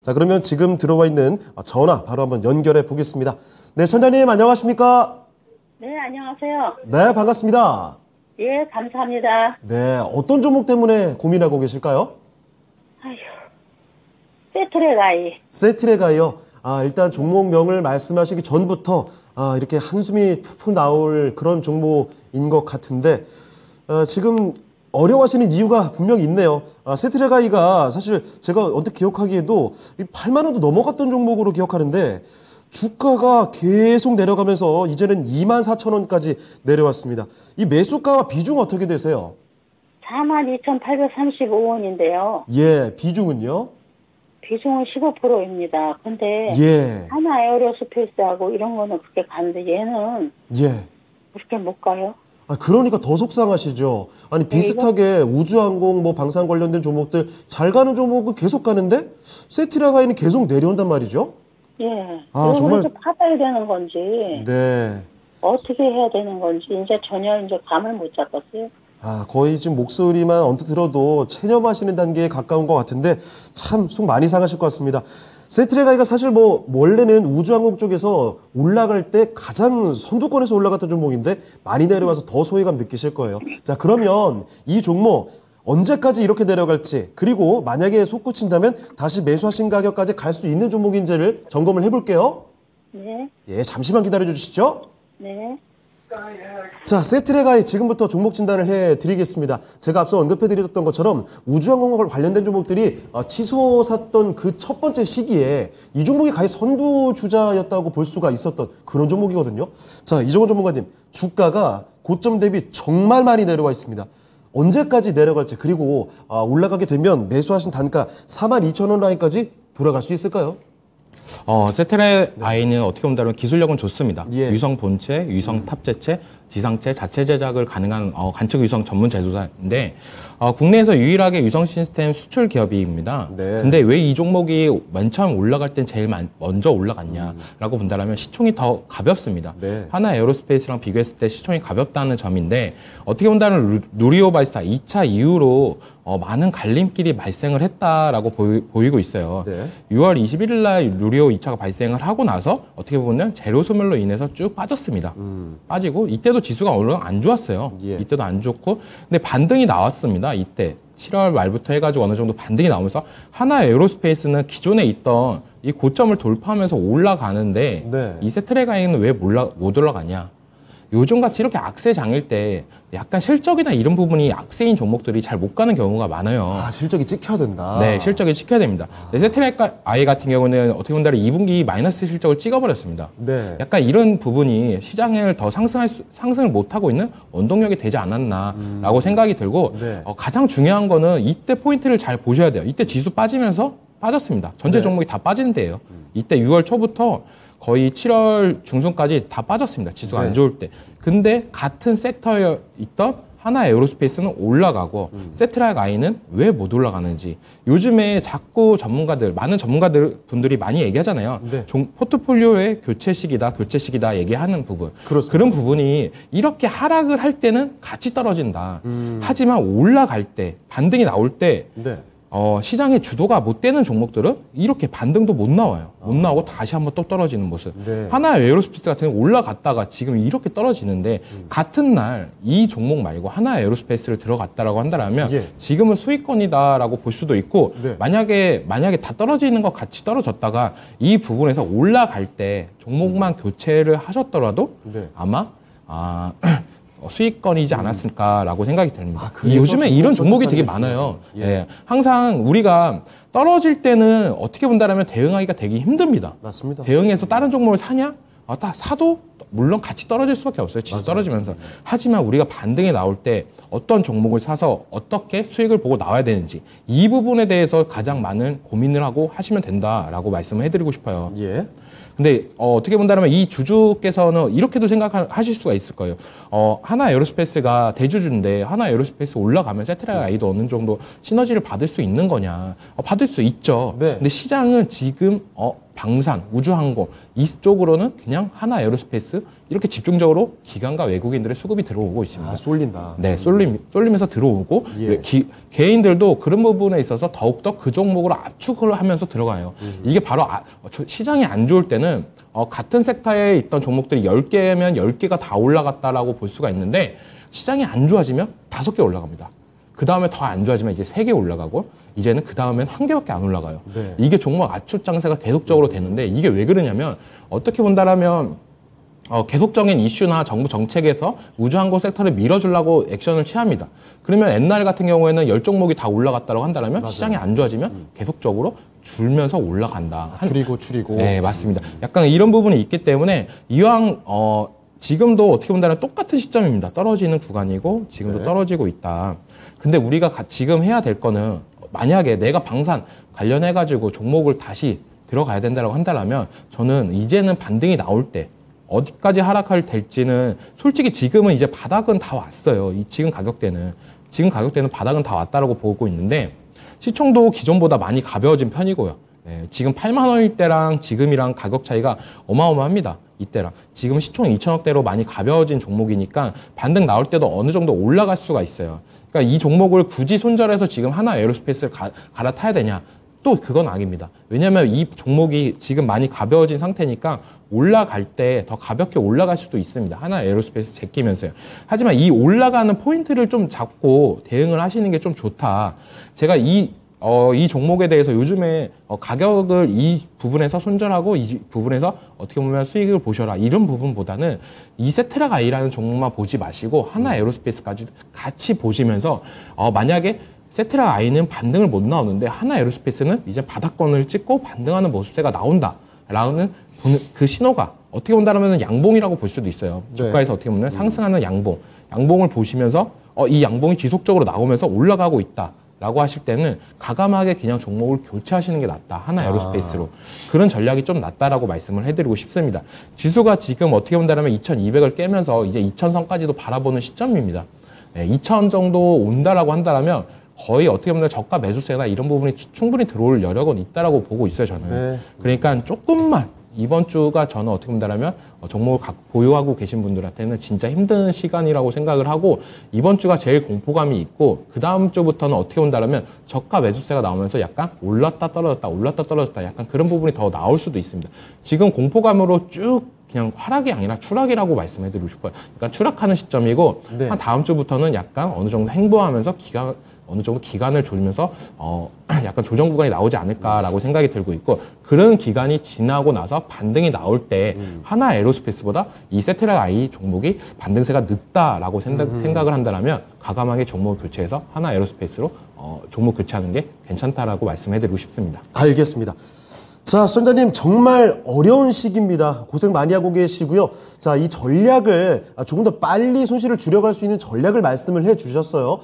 자, 그러면 지금 들어와 있는 전화 바로 한번 연결해 보겠습니다. 네, 천장님 안녕하십니까? 네, 안녕하세요. 네, 반갑습니다. 예, 감사합니다. 네, 어떤 종목 때문에 고민하고 계실까요? 아휴, 세트레가이. 세트레가이요. 일단 종목명을 말씀하시기 전부터 이렇게 한숨이 푹푹 나올 그런 종목인 것 같은데 지금 어려워하시는 이유가 분명히 있네요. 세트레가이가 사실 제가 언뜻 기억하기에도 8만 원도 넘어갔던 종목으로 기억하는데 주가가 계속 내려가면서 이제는 24,000원까지 내려왔습니다. 이 매수가와 비중 어떻게 되세요? 42,835원인데요. 예, 비중은요? 비중은 15%입니다. 근데 예. 하나 에어로스페이스하고 이런 거는 그렇게 가는데 얘는 예. 그렇게 못 가요. 그러니까 더 속상하시죠. 아니 비슷하게 우주항공, 방산 관련된 종목들 잘 가는 종목은 계속 가는데 세트레가이는 계속 내려온단 말이죠. 예. 정말 좀 받아야 되는 건지 네. 어떻게 해야 되는 건지 전혀 감을 못 잡았어요. 거의 지금 목소리만 언뜻 들어도 체념하시는 단계에 가까운 것 같은데 참 속 많이 상하실 것 같습니다. 세트레가이가 사실 원래는 우주항공 쪽에서 올라갈 때 가장 선두권에서 올라갔던 종목인데 많이 내려와서 더 소외감 느끼실 거예요. 자, 그러면 이 종목 언제까지 이렇게 내려갈지, 그리고 만약에 솟구친다면 다시 매수하신 가격까지 갈 수 있는 종목인지를 점검을 해볼게요. 네. 예, 잠시만 기다려 주시죠. 네. 자, 세트레가이 지금부터 종목 진단을 해드리겠습니다. 제가 앞서 언급해드렸던 것처럼 우주항공과 관련된 종목들이 치솟았던 그 첫 번째 시기에 이 종목이 가히 선두주자였다고 볼 수가 있었던 그런 종목이거든요. 자, 이종원 전문가님, 주가가 고점 대비 정말 많이 내려와 있습니다. 언제까지 내려갈지, 그리고 올라가게 되면 매수하신 단가 42,000원 라인까지 돌아갈 수 있을까요? 세트레가이는 어떻게 본다면 기술력은 좋습니다. 예. 위성 본체, 위성 탑재체, 지상체 자체 제작을 가능한 관측 위성 전문 제조사인데 국내에서 유일하게 위성 시스템 수출 기업입니다. 네. 근데 왜 이 종목이 맨 처음 올라갈 땐 제일 먼저 올라갔냐라고 본다면 시총이 더 가볍습니다. 네. 하나 에어로스페이스랑 비교했을 때 시총이 가볍다는 점인데 어떻게 본다면 누리호 발사 2차 이후로 많은 갈림길이 발생을 했다라고 보이고 있어요. 네. 6월 21일 날 누리호 2차가 발생을 하고 나서 어떻게 보면 재료 소멸로 인해서 쭉 빠졌습니다. 빠지고 이때도 지수가 얼른 안 좋았어요. 예. 이때도 안 좋고 근데 반등이 나왔습니다. 이때 7월 말부터 해가지고 어느 정도 반등이 나오면서 하나 에어로스페이스는 기존에 있던 이 고점을 돌파하면서 올라가는데 네. 이 세트레가이는 왜 못 올라가냐? 요즘같이 이렇게 악세장일 때 약간 실적이나 이런 부분이 악세인 종목들이 잘 못 가는 경우가 많아요. 실적이 찍혀야 된다. 네, 실적이 찍혀야 됩니다. 세트레가이 같은 경우는 어떻게 본다면 2분기 마이너스 실적을 찍어버렸습니다. 네. 약간 이런 부분이 시장을 더 상승을 못하고 있는 원동력이 되지 않았나라고 생각이 들고 네. 가장 중요한 거는 이때 포인트를 잘 보셔야 돼요. 이때 지수 빠지면서 빠졌습니다. 전체 네. 종목이 다 빠지는 데예요. 이때 6월 초부터 거의 7월 중순까지 다 빠졌습니다. 지수가 네. 안 좋을 때. 근데 같은 섹터에 있던 하나 에어로스페이스는 올라가고 세트레가이는 왜 못 올라가는지 요즘에 자꾸 많은 전문가들 분들이 많이 얘기하잖아요. 네. 포트폴리오의 교체 시기다 얘기하는 부분. 그렇습니다. 그런 부분이 이렇게 하락을 할 때는 같이 떨어진다. 하지만 올라갈 때 반등이 나올 때 네. 시장의 주도가 못 되는 종목들은 이렇게 반등도 못 나와요. 못 나오고 다시 한번 또 떨어지는 모습. 네. 하나 에어로스페이스 같은 경우 올라갔다가 지금 이렇게 떨어지는데 같은 날 이 종목 말고 하나 에어로스페이스를 들어갔다라고 한다면 예. 지금은 수익권이다라고 볼 수도 있고 네. 만약에 다 떨어지는 것 같이 떨어졌다가 이 부분에서 올라갈 때 종목만 교체를 하셨더라도 네. 아마 수익권이지 않았을까라고 생각이 듭니다. 그래서 요즘에 이런 종목이 되게 선택하는 많아요. 예. 예. 항상 우리가 떨어질 때는 어떻게 본다면 대응하기가 되게 힘듭니다. 맞습니다. 대응해서 다른 종목을 사냐? 사도 물론 같이 떨어질 수밖에 없어요. 지수 떨어지면서. 하지만 우리가 반등이 나올 때 어떤 종목을 사서 어떻게 수익을 보고 나와야 되는지 이 부분에 대해서 가장 많은 고민을 하고 하시면 된다라고 말씀을 해드리고 싶어요. 예. 근데 어떻게 본다면 이 주주께서는 이렇게도 생각하실 수가 있을 거예요. 하나 에어로스페이스가 대주주인데 하나 에어로스페이스 올라가면 세트레가이도 어느 정도 시너지를 받을 수 있는 거냐? 받을 수 있죠. 네. 근데 시장은 지금 방산, 우주항공 이쪽으로는 그냥 하나 에어로스페이스 이렇게 집중적으로 기관과 외국인들의 수급이 들어오고 있습니다. 아, 쏠린다. 네, 쏠리면서 들어오고 예. 개인들도 그런 부분에 있어서 더욱더 그 종목으로 압축을 하면서 들어가요. 이게 바로 시장이 안 좋을 때는 같은 섹터에 있던 종목들이 10개면 10개가 다 올라갔다라고 볼 수가 있는데 시장이 안 좋아지면 5개 올라갑니다. 그 다음에 더 안 좋아지면 이제 3개 올라가고 이제는 그 다음엔 1개밖에 안 올라가요. 네. 이게 종목 압축 장세가 계속적으로 되는데 이게 왜 그러냐면 어떻게 본다라면 계속적인 이슈나 정부 정책에서 우주항공 섹터를 밀어주려고 액션을 취합니다. 그러면 옛날 같은 경우에는 10종목이 다 올라갔다고 한다면 시장이 안 좋아지면 계속적으로 줄면서 올라간다. 줄이고. 네, 맞습니다. 약간 이런 부분이 있기 때문에 이왕 지금도 어떻게 본다면 똑같은 시점입니다. 떨어지는 구간이고 지금도 네. 떨어지고 있다. 근데 우리가 지금 해야 될 거는 만약에 내가 방산 관련해가지고 종목을 다시 들어가야 된다고 한다면 저는 이제는 반등이 나올 때 어디까지 하락할 될지는 솔직히 지금은 이제 바닥은 다 왔어요. 지금 가격대는 바닥은 다 왔다라고 보고 있는데 시총도 기존보다 많이 가벼워진 편이고요. 네, 지금 8만 원일 때랑 지금이랑 가격 차이가 어마어마합니다. 이때랑 지금 시총 2천억대로 많이 가벼워진 종목이니까 반등 나올 때도 어느 정도 올라갈 수가 있어요. 그러니까 이 종목을 굳이 손절해서 지금 하나 에어로스페이스를 갈아타야 되냐? 또 그건 아닙니다. 왜냐하면 이 종목이 지금 많이 가벼워진 상태니까 올라갈 때 더 가볍게 올라갈 수도 있습니다. 하나 에어로스페이스 제끼면서요. 하지만 이 올라가는 포인트를 좀 잡고 대응을 하시는 게 좀 좋다. 제가 이 종목에 대해서 요즘에 가격을 이 부분에서 손절하고 이 부분에서 어떻게 보면 수익을 보셔라 이런 부분보다는 이 세트락 아이라는 종목만 보지 마시고 하나 에어로스페이스까지 같이 보시면서 만약에 세트락 아이는 반등을 못 나오는데 하나 에어로스페이스는 이제 바닥권을 찍고 반등하는 모습세가 나온다라는 그 신호가 어떻게 본다면 양봉이라고 볼 수도 있어요. 네. 주가에서 어떻게 보면 상승하는 양봉을 보시면서 이 양봉이 지속적으로 나오면서 올라가고 있다. 라고 하실 때는 가감하게 그냥 종목을 교체하시는 게 낫다. 하나 에어로스페이스로. 그런 전략이 좀 낫다라고 말씀을 해드리고 싶습니다. 지수가 지금 어떻게 본다면 2200을 깨면서 이제 2000선까지도 바라보는 시점입니다. 2000 정도 온다라고 한다면 거의 어떻게 보면 저가 매수세나 이런 부분이 충분히 들어올 여력은 있다라고 보고 있어요, 저는. 네. 그러니까 조금만 이번 주가 저는 어떻게 본다면 종목을 보유하고 계신 분들한테는 진짜 힘든 시간이라고 생각을 하고 이번 주가 제일 공포감이 있고 그 다음 주부터는 어떻게 본다면 저가 매수세가 나오면서 약간 올랐다 떨어졌다 약간 그런 부분이 더 나올 수도 있습니다. 지금 공포감으로 쭉 그냥 하락이 아니라 추락이라고 말씀해드리고 싶어요. 그러니까 추락하는 시점이고 네. 한 다음 주부터는 약간 어느 정도 행보하면서 어느 정도 기간을 조이면서 약간 조정 구간이 나오지 않을까라고 생각이 들고 있고 그런 기간이 지나고 나서 반등이 나올 때 하나 에어로스페이스보다 이 세트락 아이 종목이 반등세가 늦다라고 생각을 한다면 과감하게 종목을 교체해서 하나 에어로스페이스로 종목 교체하는 게 괜찮다라고 말씀해드리고 싶습니다. 알겠습니다. 자, 선장님 정말 어려운 시기입니다. 고생 많이 하고 계시고요. 자, 이 전략을 조금 더 빨리 손실을 줄여갈 수 있는 전략을 말씀을 해주셨어요.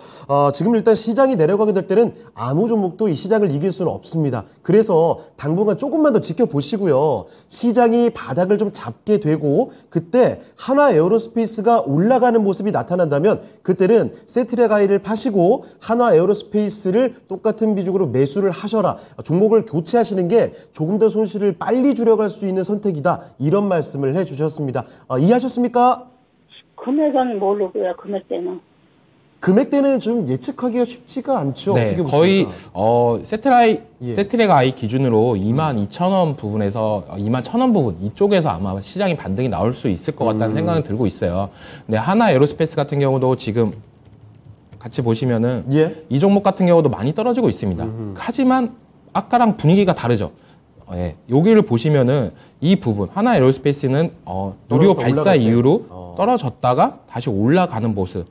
지금 일단 시장이 내려가게 될 때는 아무 종목도 이 시장을 이길 수는 없습니다. 그래서 당분간 조금만 더 지켜보시고요. 시장이 바닥을 좀 잡게 되고 그때 하나 에어로스페이스가 올라가는 모습이 나타난다면 그때는 세트랙 아이를 파시고 하나 에어로스페이스를 똑같은 비중으로 매수를 하셔라. 종목을 교체하시는 게 조금 더 손실을 빨리 줄여갈 수 있는 선택이다. 이런 말씀을 해주셨습니다. 이해하셨습니까? 금액은 모르고요. 금액대는. 금액대는 좀 예측하기가 쉽지가 않죠. 네, 어떻게 거의 보십니까? 세트랙 아이 기준으로 22,000원 부분에서 21,000원 부분 이쪽에서 아마 시장이 반등이 나올 수 있을 것 같다는 생각은 들고 있어요. 근데 하나 에어로스페이스 같은 경우도 지금 같이 보시면은 이 종목 같은 경우도 많이 떨어지고 있습니다. 하지만 아까랑 분위기가 다르죠. 여기를 보시면은 이 부분 하나 에어로스페이스는 누리호 발사 이후로 떨어졌다가 다시 올라가는 모습.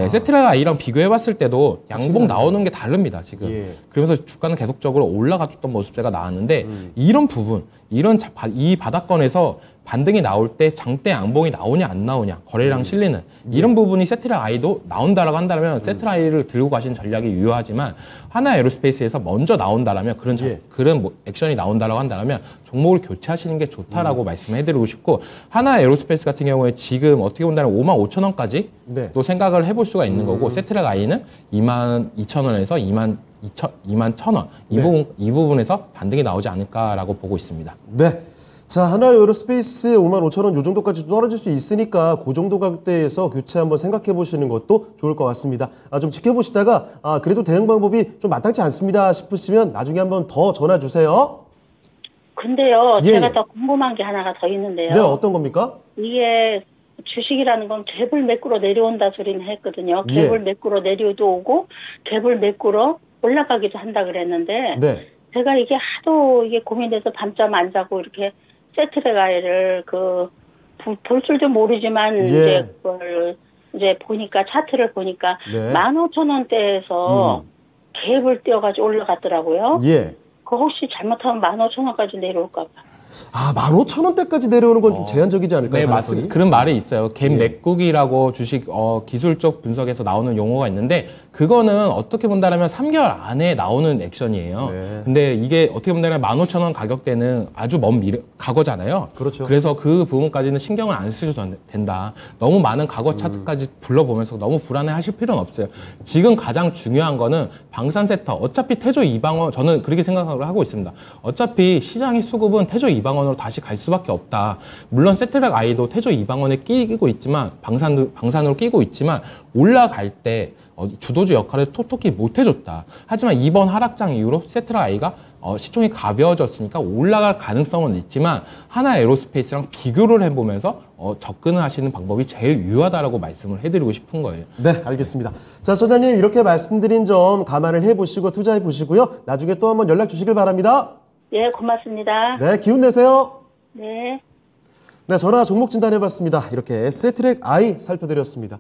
세트락 아이랑 비교해봤을 때도 양봉 나오는 게 다릅니다. 지금. 그러면서 주가는 계속적으로 올라가줬던 모습세가 나왔는데 이런 부분, 이 바닥권에서 반등이 나올 때 장대 양봉이 나오냐 안 나오냐 거래량 실리는 이런 부분이 세트락 아이도 나온다라고 한다면 세트락 아이를 들고 가시는 전략이 유효하지만 하나 에어로스페이스에서 먼저 나온다라면 그런 액션이 나온다라고 한다면 종목을 교체하시는 게 좋다라고 말씀해드리고 싶고 하나 에어로스페이스 같은 경우에 지금 어떻게 본다면 55,000원까지 또 생각을 해볼 수가 있는 거고 세트락 아이는 22,000원에서 21,000원. 이 부분에서 반등이 나오지 않을까라고 보고 있습니다. 네. 자, 하나 에어로스페이스 55,000원 요 정도까지 떨어질 수 있으니까 그 정도 가격대에서 교체 한번 생각해 보시는 것도 좋을 것 같습니다. 좀 지켜보시다가 그래도 대응 방법이 좀 마땅치 않습니다 싶으시면 나중에 한번 더 전화 주세요. 근데요, 예, 제가 예. 더 궁금한 게 하나가 더 있는데요. 네, 어떤 겁니까? 이게 주식이라는 건 갭을 메꾸러 내려온다 소리는 했거든요. 예. 갭을 메꾸러 내려도 오고 갭을 메꾸러 올라가기도 한다 그랬는데 네. 제가 이게 하도 이게 고민돼서 밤잠 안 자고 이렇게 세트레가이를 볼 줄도 모르지만 예. 이제 그걸 이제 보니까 차트를 보니까 네. 15,000원대에서 갭을 띄어가지고 올라갔더라고요. 예. 그 혹시 잘못하면 15,000원까지 내려올까 봐. 15,000원대까지 내려오는 건 좀 제한적이지 않을까요? 네, 가능성이? 맞습니다. 그런 말이 있어요. 갭 예. 맥국이라고 주식 기술적 분석에서 나오는 용어가 있는데 그거는 어떻게 본다면 3개월 안에 나오는 액션이에요. 네. 근데 이게 어떻게 본다면 15,000원 가격대는 아주 먼 과거잖아요. 그렇죠. 그래서 그 부분까지는 신경을 안 쓰셔도 된다. 너무 많은 과거 차트까지 불러보면서 너무 불안해하실 필요는 없어요. 지금 가장 중요한 거는 방산 세터. 어차피 태조 이방원 저는 그렇게 생각을 하고 있습니다. 어차피 시장의 수급은 태조 이방원으로 다시 갈 수밖에 없다. 물론 세트랙 아이도 태조 이방원에 끼고 있지만 방산으로 끼고 있지만 올라갈 때 주도주 역할을 톡톡히 못 해줬다. 하지만 이번 하락장 이후로 세트랙 아이가 시총이 가벼워졌으니까 올라갈 가능성은 있지만 하나 에어로스페이스랑 비교를 해보면서 접근을 하시는 방법이 제일 유효하다라고 말씀을 해드리고 싶은 거예요. 네, 알겠습니다. 자, 소장님 이렇게 말씀드린 점 감안을 해보시고 투자해 보시고요. 나중에 또 한번 연락 주시길 바랍니다. 예, 고맙습니다. 네, 기운 내세요. 네. 네, 전화 종목 진단해봤습니다. 이렇게 세트랙 I 살펴드렸습니다.